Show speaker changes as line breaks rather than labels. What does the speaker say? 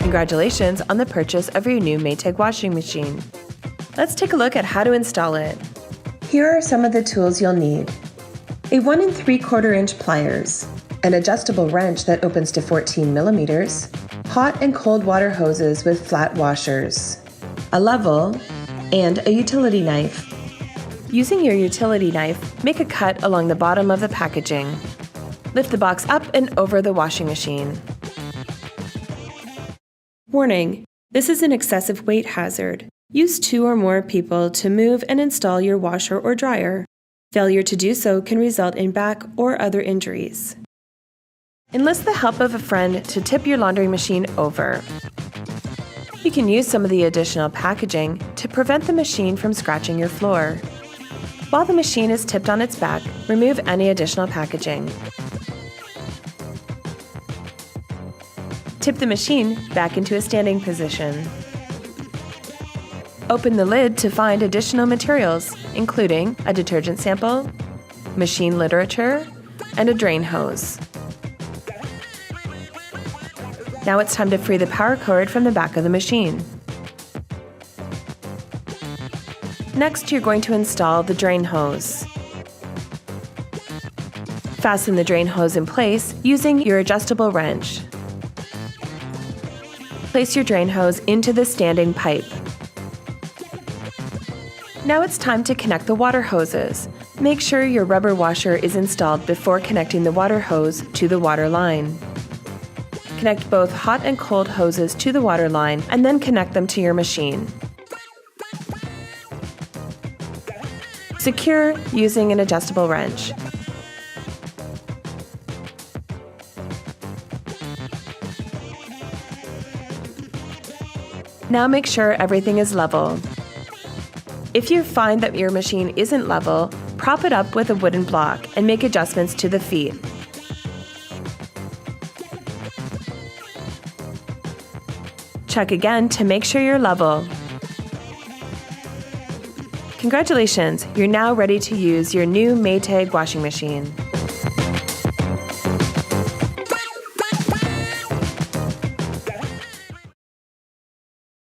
Congratulations on the purchase of your new Maytag washing machine. Let's take a look at how to install it. Here are some of the tools you'll need. A 1 3/4 inch pliers, an adjustable wrench that opens to 14 millimeters, hot and cold water hoses with flat washers, a level, and a utility knife. Using your utility knife, make a cut along the bottom of the packaging. Lift the box up and over the washing machine. Warning: this is an excessive weight hazard. Use 2 or more people to move and install your washer or dryer. Failure to do so can result in back or other injuries. Enlist the help of a friend to tip your laundry machine over. You can use some of the additional packaging to prevent the machine from scratching your floor. While the machine is tipped on its back, remove any additional packaging. Tip the machine back into a standing position. Open the lid to find additional materials, including a detergent sample, machine literature, and a drain hose. Now it's time to free the power cord from the back of the machine. Next, you're going to install the drain hose. Fasten the drain hose in place using your adjustable wrench. Place your drain hose into the standing pipe. Now it's time to connect the water hoses. Make sure your rubber washer is installed before connecting the water hose to the water line. Connect both hot and cold hoses to the water line and then connect them to your machine. Secure using an adjustable wrench. Now make sure everything is level. If you find that your machine isn't level, prop it up with a wooden block and make adjustments to the feet. Check again to make sure you're level. Congratulations, you're now ready to use your new Maytag washing machine.